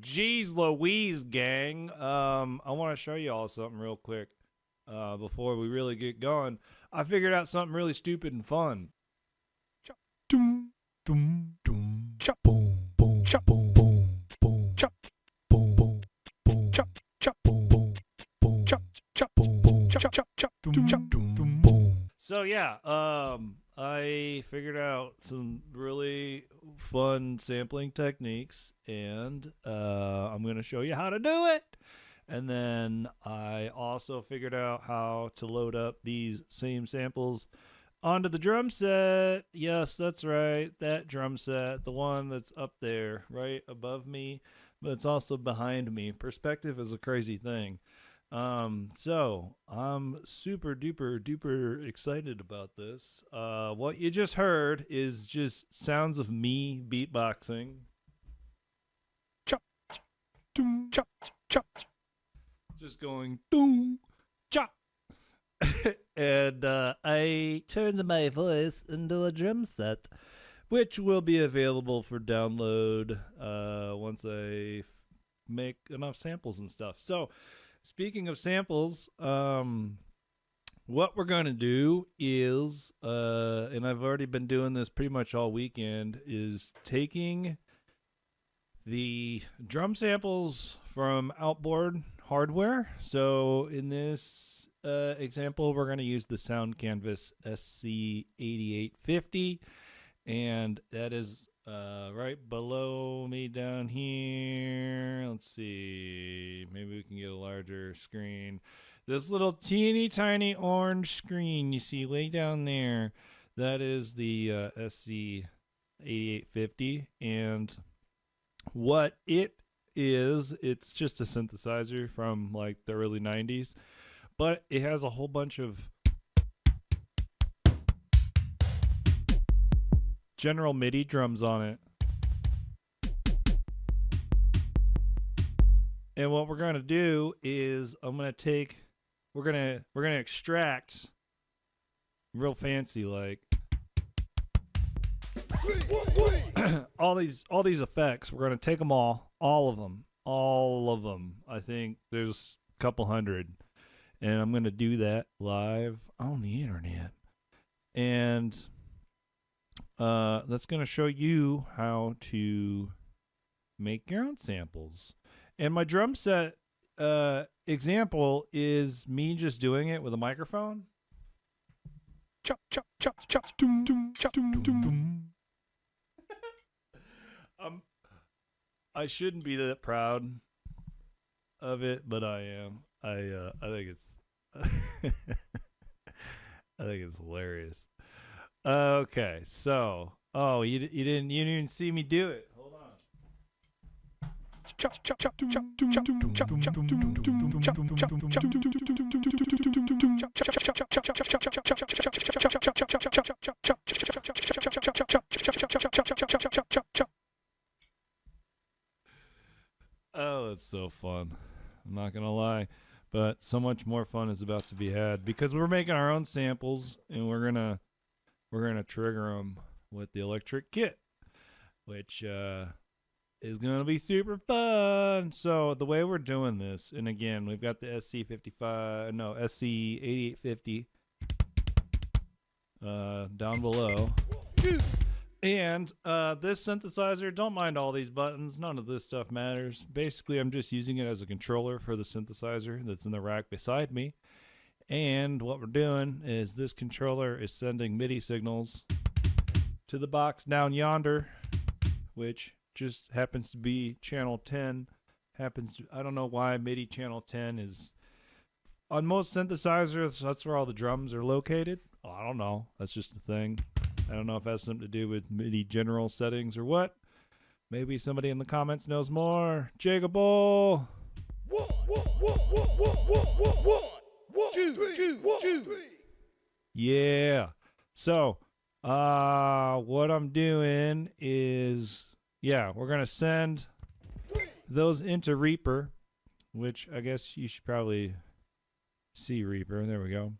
Geez Louise, gang. I want to show you all something real quick before we really get going. I figured out something really stupid and fun. Doom, doom, doom, chop, boom, boom, chop, boom, boom, boom, chop, boom, boom, boom, chop, chop, boom, boom, boom, chop, chop, boom, boom, chop, chop, chop, doom, chop, doom, boom. So yeah, I figured out some really fun sampling techniques, and I'm gonna show you how to do it. And then I also figured out how to load up these same samples onto the drum set. Yes, that's right. That drum set, the one that's up there, right above me, but it's also behind me. Perspective is a crazy thing. So I'm super duper duper excited about this. What you just heard is just sounds of me beatboxing. Chop, doom, chop, chop. Just going doom, chop. And I turned my voice into a drum set, which will be available for download once I make enough samples and stuff. So, speaking of samples, what we're going to do is, and I've already been doing this pretty much all weekend, is taking the drum samples from outboard hardware. So in this example, we're going to use the Sound Canvas SC8850, and that is right below me down here. Let's see, maybe we can get a larger screen. This little teeny tiny orange screen you see way down there, that is the SC8850, and what it is, it's just a synthesizer from like the early 90s, but it has a whole bunch of General MIDI drums on it. And what we're going to do is we're going to extract real fancy like all these effects. We're going to take them all of them. I think there's a couple hundred, and I'm going to do that live on the internet. And that's going to show you how to make your own samples. And my drum set example is me just doing it with a microphone. Chop, chop, chop, chop, doom, doom, chop, doom, doom, doom. I shouldn't be that proud of it, but I am. I think it's I think it's hilarious. Okay, so you didn't even see me do it. Hold on. Oh, it's so fun. I'm not gonna lie, but so much more fun is about to be had because we're making our own samples, and we're gonna trigger them with the electric kit, which is gonna be super fun. So the way we're doing this, and again, we've got the SC8850 down below. And this synthesizer, don't mind all these buttons. None of this stuff matters. Basically, I'm just using it as a controller for the synthesizer that's in the rack beside me. And what we're doing is this controller is sending MIDI signals to the box down yonder, which just happens to be channel 10. I don't know why MIDI channel 10 is on most synthesizers. That's where all the drums are located. Oh, I don't know. That's just a thing. I don't know if it has something to do with MIDI general settings or what. Maybe somebody in the comments knows more. Jagable. Two. Yeah. So, what I'm doing is, we're going to send those into Reaper, which I guess you should probably see Reaper. There we go.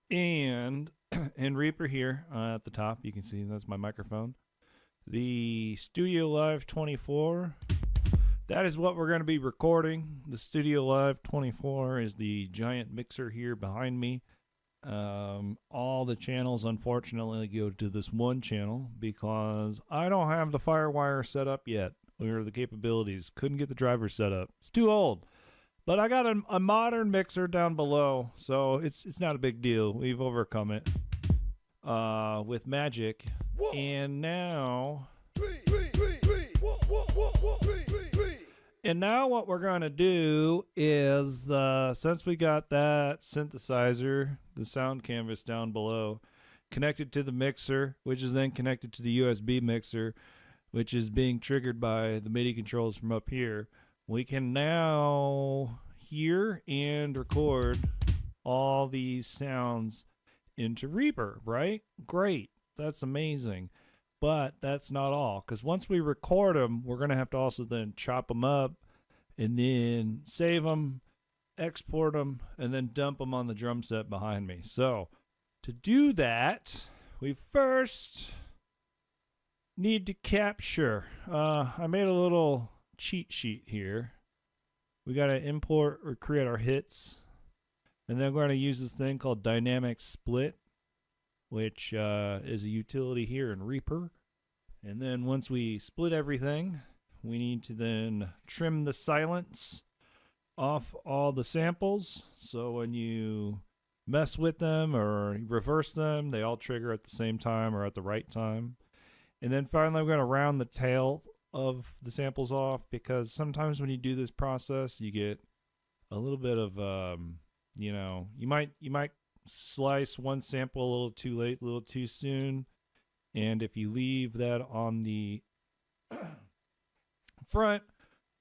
And in Reaper here at the top, you can see that's my microphone. The Studio Live 24, that is what we're going to be recording. The Studio Live 24 is the giant mixer here behind me. All the channels unfortunately go to this one channel because I don't have the Firewire set up yet, or the capabilities. Couldn't get the driver set up. It's too old. But I got a modern mixer down below, so it's not a big deal. We've overcome it with magic. And now... And now what we're going to do is, since we got that synthesizer, the sound canvas down below, connected to the mixer, which is then connected to the USB mixer, which is being triggered by the MIDI controls from up here, we can now hear and record all these sounds into Reaper, right? Great. That's amazing. But that's not all, because once we record them, we're going to have to also then chop them up and then save them, export them, and then dump them on the drum set behind me. So to do that, we first need to capture. I made a little cheat sheet here. We got to import or create our hits, and then we're going to use this thing called Dynamic Split, which is a utility here in Reaper. And then once we split everything, we need to then trim the silence off all the samples. So when you mess with them or reverse them, they all trigger at the same time or at the right time. And then finally, we're going to round the tail of the samples off, because sometimes when you do this process, you get a little bit of, you might slice one sample a little too late, a little too soon. And if you leave that on the front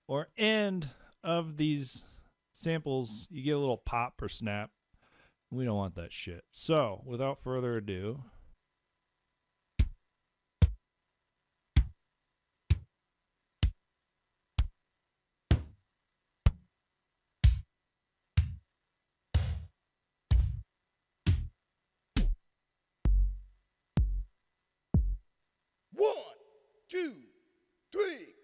or end of these samples, you get a little pop or snap. We don't want that shit. So, without further ado, One, two, three.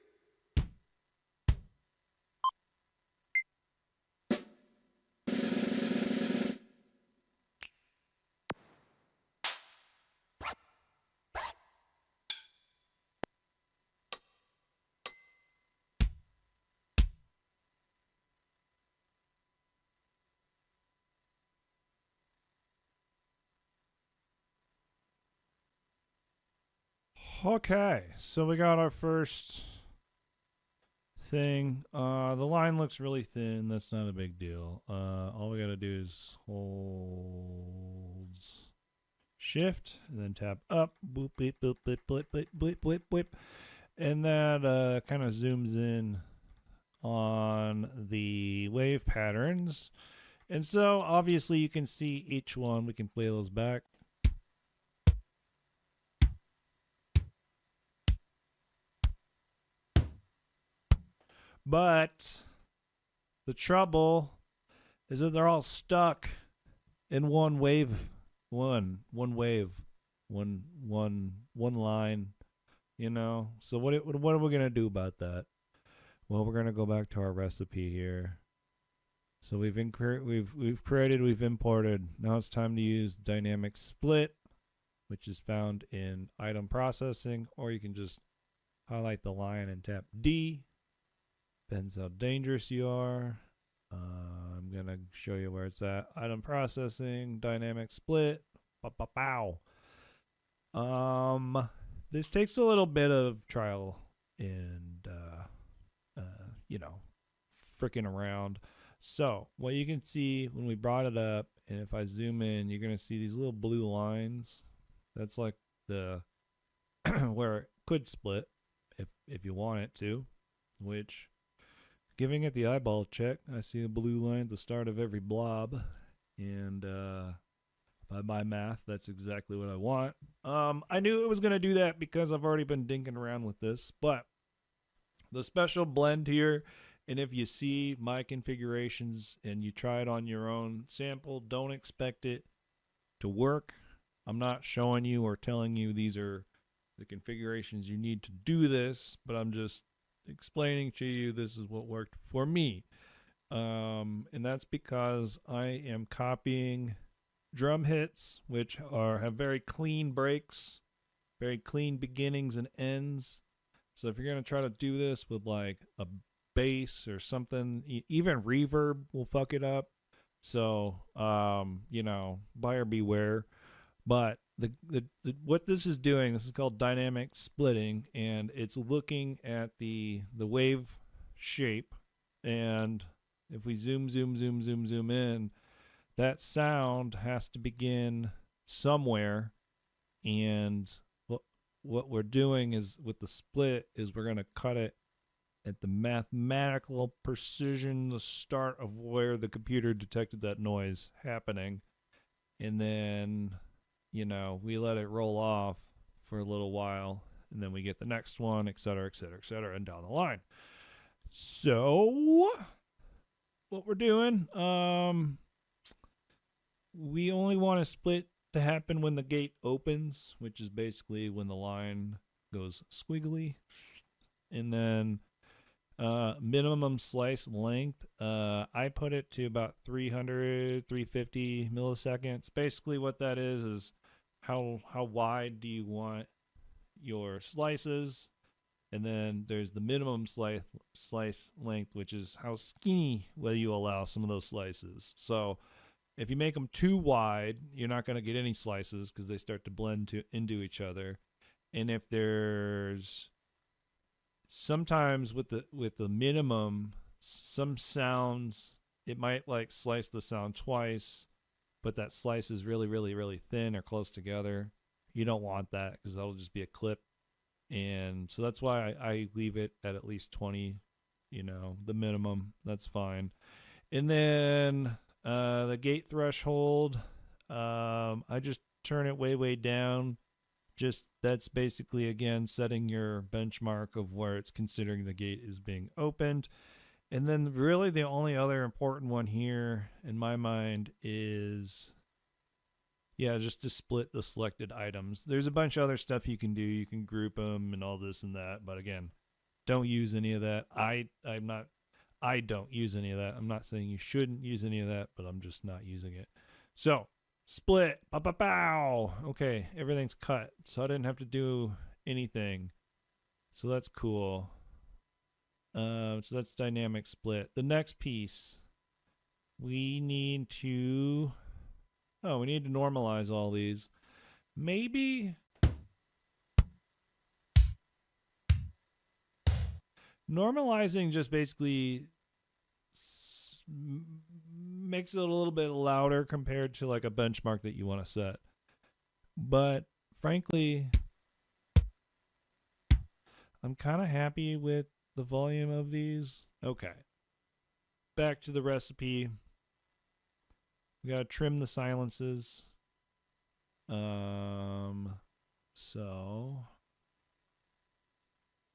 okay, so we got our first thing. The line looks really thin. That's not a big deal. All we gotta do is hold shift and then tap up. Boop, beep, boop, blip, blip, blip, blip, blip, blip. And that kind of zooms in on the wave patterns. And so obviously you can see each one. We can play those back. But the trouble is that they're all stuck in one line, you know. So what are we gonna do about that? Well, we're gonna go back to our recipe here. So we've created, we've imported. Now it's time to use Dynamic Split, which is found in Item Processing, or you can just highlight the line and tap D. Depends how dangerous you are. I'm going to show you where it's at. Item Processing, Dynamic Split. Pow. This takes a little bit of trial and, freaking around. So, what you can see when we brought it up, and if I zoom in, you're going to see these little blue lines. That's like the where it could split if you want it to, which... Giving it the eyeball check, I see a blue line at the start of every blob, and by my math, that's exactly what I want. I knew it was going to do that because I've already been dinking around with this, but the special blend here, and if you see my configurations and you try it on your own sample, don't expect it to work. I'm not showing you or telling you these are the configurations you need to do this, but I'm just explaining to you this is what worked for me. And that's because I am copying drum hits, which have very clean breaks, very clean beginnings and ends. So if you're gonna try to do this with like a bass or something, even reverb will fuck it up. So buyer beware. But the what this is doing, this is called dynamic splitting, and it's looking at the wave shape, and if we zoom in, that sound has to begin somewhere, and what we're doing is with the split is we're going to cut it at the mathematical precision, the start of where the computer detected that noise happening, and then we let it roll off for a little while, and then we get the next one, et cetera, et cetera, et cetera, and down the line. So what we're doing, we only want a split to happen when the gate opens, which is basically when the line goes squiggly. And then minimum slice length, I put it to about 350 milliseconds. Basically what that is how wide do you want your slices, and then there's the minimum slice length, which is how skinny will you allow some of those slices. So if you make them too wide, you're not going to get any slices because they start to blend into each other. And if there's sometimes with the minimum, some sounds it might like slice the sound twice, but that slice is really really really thin or close together. You don't want that because that'll just be a clip, and so that's why I leave it at least 20, the minimum. That's fine. And then the gate threshold, I just turn it way down. Just that's basically again setting your benchmark of where it's considering the gate is being opened. And then really the only other important one here in my mind is just to split the selected items. There's a bunch of other stuff you can do. You can group them and all this and that, but again, don't use any of that. I don't use any of that. I'm not saying you shouldn't use any of that, but I'm just not using it. So split, pow, pow, pow. Okay, everything's cut, so I didn't have to do anything. So that's cool. So that's dynamic split. The next piece, we need to normalize all these. Maybe normalizing just basically makes it a little bit louder compared to like a benchmark that you want to set. But frankly, I'm kind of happy with the volume of these. Okay. Back to the recipe. We got to trim the silences. So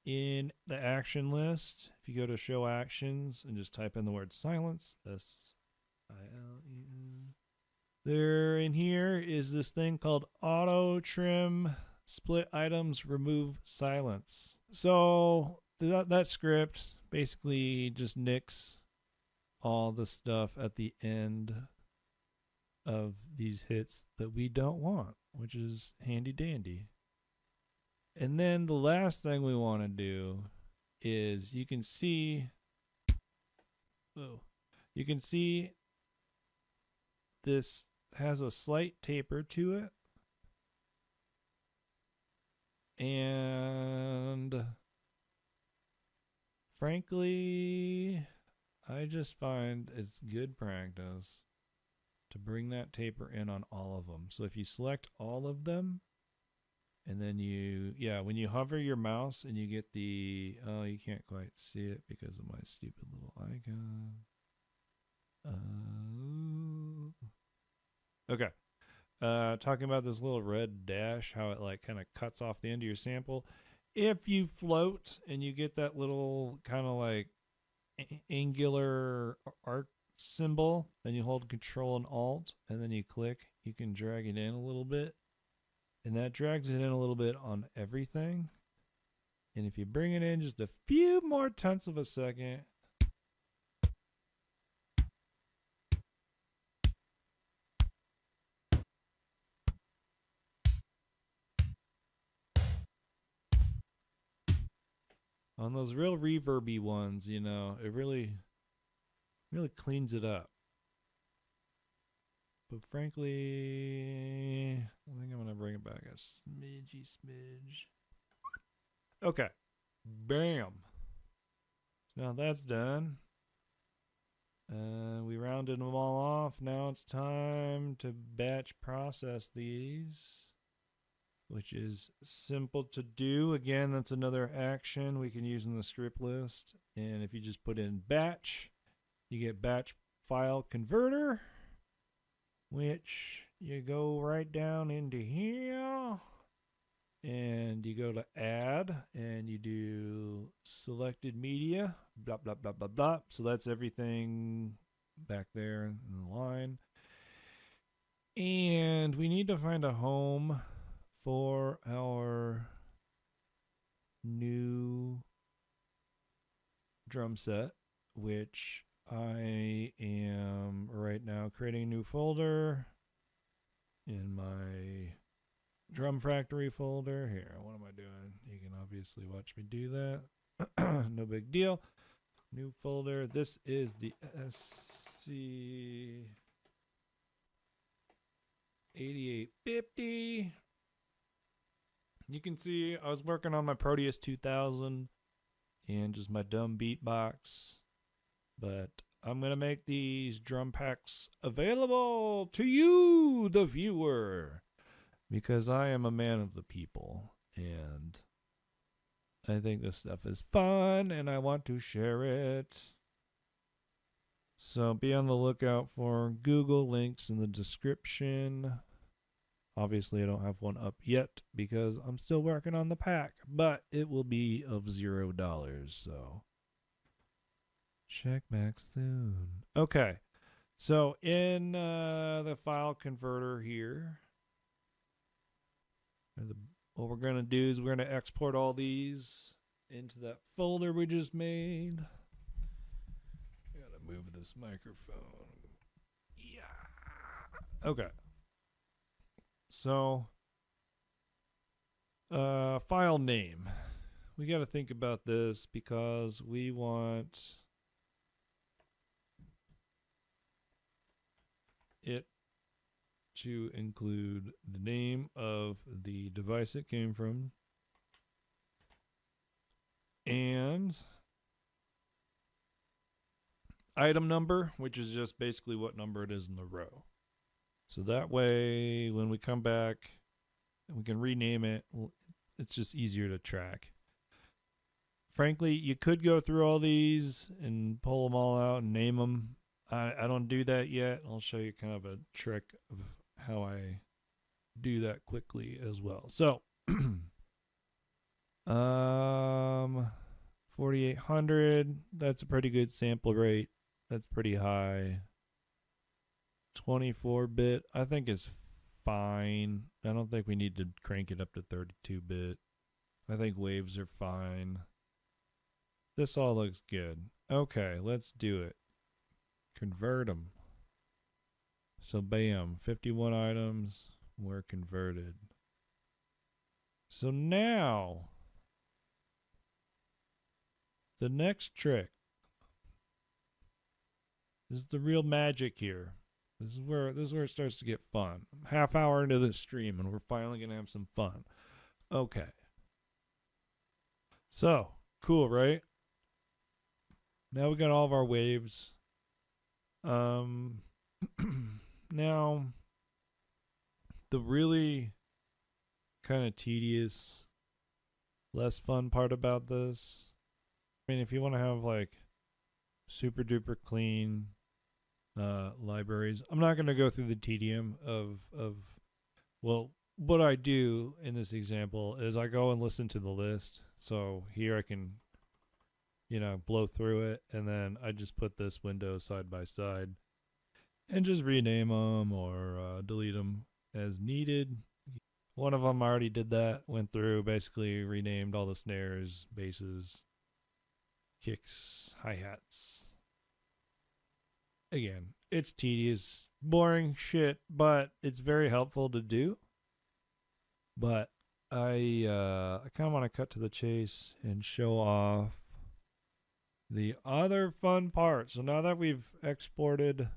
in the action list, if you go to show actions and just type in the word silence, S-I-L-E-N, there in here is this thing called auto trim split items remove silence. So that script basically just nicks all the stuff at the end of these hits that we don't want, which is handy dandy. And then the last thing we want to do is you can see this has a slight taper to it. And frankly, I just find it's good practice to bring that taper in on all of them. So if you select all of them, and then when you hover your mouse and you get you can't quite see it because of my stupid little icon. Okay. Talking about this little red dash, how it like kind of cuts off the end of your sample. If you float and you get that little kind of like angular arc symbol, then you hold Control and Alt, and then you click, you can drag it in a little bit. And that drags it in a little bit on everything. And if you bring it in just a few more tenths of a second, on those real reverby ones, you know, it really cleans it up. But frankly, I think I'm going to bring it back a smidge. Okay. Bam. Now that's done. We rounded them all off. Now it's time to batch process these, which is simple to do. Again, that's another action we can use in the script list. And if you just put in batch, you get batch file converter, which you go right down into here. And you go to add and you do selected media, blah, blah, blah, blah, blah. So that's everything back there in the line. And we need to find a home for our new drum set, which I am right now creating a new folder in my Drum Factory folder. Here, what am I doing? You can obviously watch me do that. No big deal. New folder. This is the SC 8850. You can see I was working on my Proteus 2000 and just my dumb beatbox. But I'm going to make these drum packs available to you, the viewer, because I am a man of the people and I think this stuff is fun and I want to share it. So be on the lookout for Google links in the description. Obviously, I don't have one up yet because I'm still working on the pack, but it will be of $0, so check back soon. Okay, so in the file converter here, what we're going to do is we're going to export all these into that folder we just made. I got to move this microphone. Yeah. Okay. So, file name. We got to think about this because we want it to include the name of the device it came from and item number, which is just basically what number it is in the row. So that way, when we come back and we can rename it, it's just easier to track. Frankly, you could go through all these and pull them all out and name them. I don't do that yet. I'll show you kind of a trick of how I do that quickly as well. So, 4800, that's a pretty good sample rate. That's pretty high. 24-bit, I think is fine. I don't think we need to crank it up to 32-bit. I think waves are fine. This all looks good. Okay, let's do it. Convert them. So bam, 51 items were converted. So now, the next trick. This is the real magic here. This is where it starts to get fun. Half hour into this stream and we're finally gonna have some fun. Okay. So, cool, right? Now we got all of our waves. Now, the really kind of tedious, less fun part about this, I mean, if you want to have like super duper clean libraries, I'm not going to go through the tedium of well, what I do in this example is I go and listen to the list. So here I can, you know, blow through it, and then I just put this window side by side and just rename them or delete them as needed. One of them already did that, went through, basically renamed all the snares, basses, kicks, hi-hats. Again, it's tedious, boring shit, but it's very helpful to do. But I kind of want to cut to the chase and show off the other fun part. So now that we've exported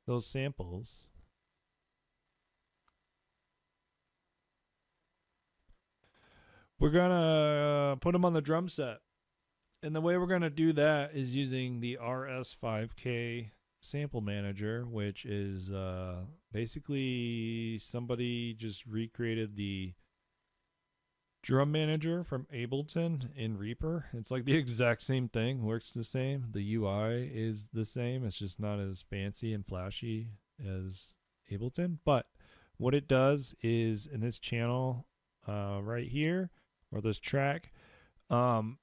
those samples, we're gonna put them on the drum set. And the way we're gonna do that is using the RS5K sample manager, which is basically somebody just recreated the drum manager from Ableton in Reaper. It's like the exact same thing, works the same. The UI is the same. It's just not as fancy and flashy as Ableton. But what it does is in this channel right here, or this track,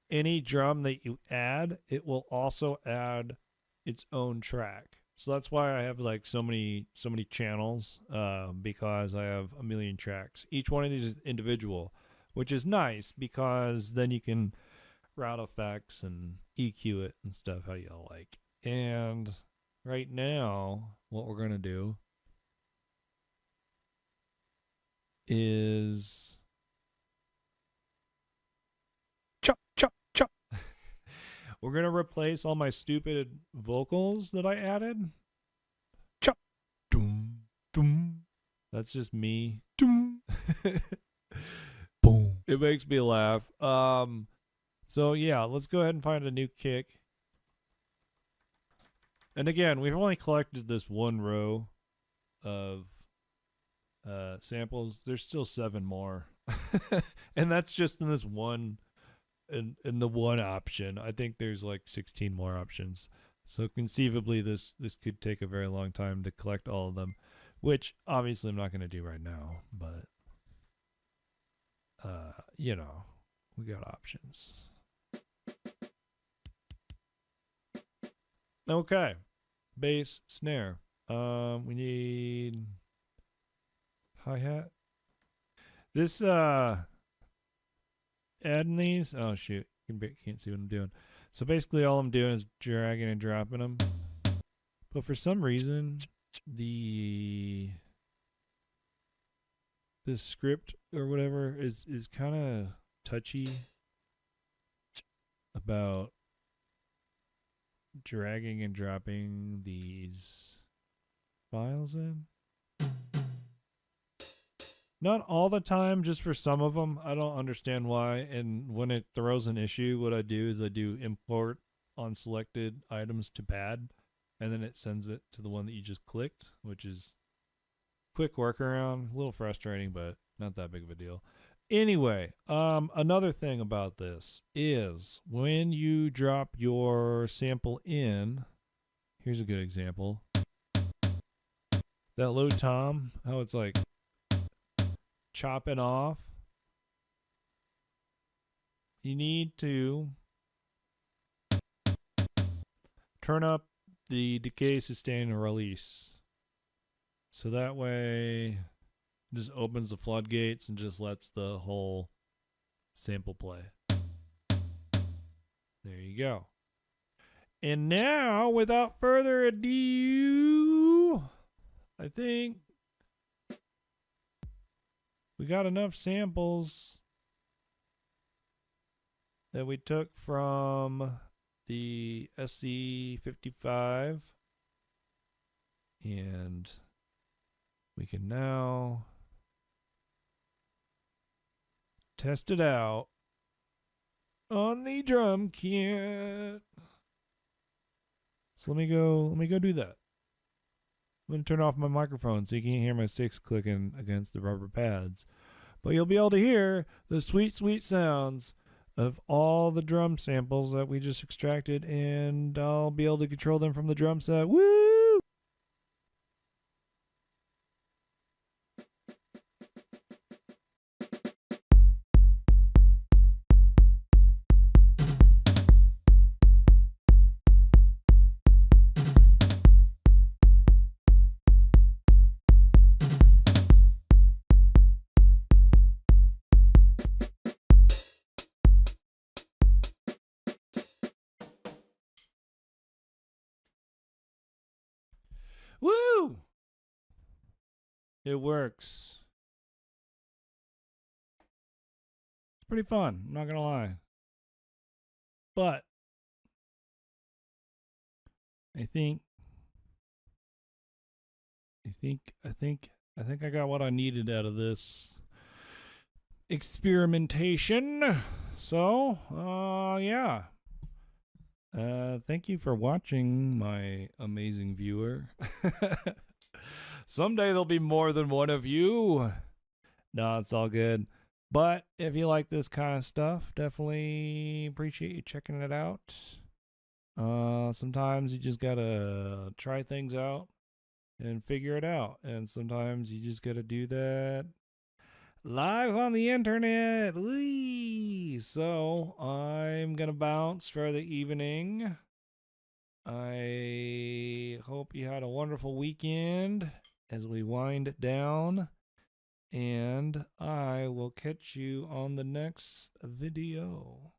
any drum that you add, it will also add its own track. So that's why I have like so many channels, because I have a million tracks. Each one of these is individual, which is nice because then you can route effects and EQ it and stuff how y'all like. And right now, what we're gonna do is chop chop chop. We're gonna replace all my stupid vocals that I added. Chop, doom, doom. That's just me. Doom. Boom. It makes me laugh. So yeah, let's go ahead and find a new kick. And again, we've only collected this one row of samples. There's still 7 more. And that's just in this one, in the one option. I think there's like 16 more options. So conceivably this could take a very long time to collect all of them, which obviously I'm not going to do right now, but you know, we got options. Okay. Bass, snare. We need hi-hat. This adding these, oh shoot, you can't see what I'm doing. So basically all I'm doing is dragging and dropping them. But for some reason, the script or whatever is kind of touchy about dragging and dropping these files in. Not all the time, just for some of them. I don't understand why. And when it throws an issue, what I do is I do import on selected items to pad, and then it sends it to the one that you just clicked, which is quick workaround. A little frustrating, but not that big of a deal. Anyway, another thing about this is when you drop your sample in, here's a good example. That low tom, how it's like chopping off. You need to turn up the decay, sustain, and release. So that way it just opens the floodgates and just lets the whole sample play. There you go. And now, without further ado, I think we got enough samples that we took from the SC55, and we can now test it out on the drum kit. So let me go do that. I'm going to turn off my microphone so you can't hear my sticks clicking against the rubber pads. But you'll be able to hear the sweet, sweet sounds of all the drum samples that we just extracted, and I'll be able to control them from the drum set. Woo! It works. It's pretty fun, I'm not gonna lie. But I think I got what I needed out of this experimentation. So, yeah. Thank you for watching, my amazing viewer. Someday there'll be more than one of you. No, it's all good. But if you like this kind of stuff, definitely appreciate you checking it out. Sometimes you just gotta try things out and figure it out. And sometimes you just gotta do that live on the internet. Whee! So I'm gonna bounce for the evening. I hope you had a wonderful weekend as we wind it down. And I will catch you on the next video.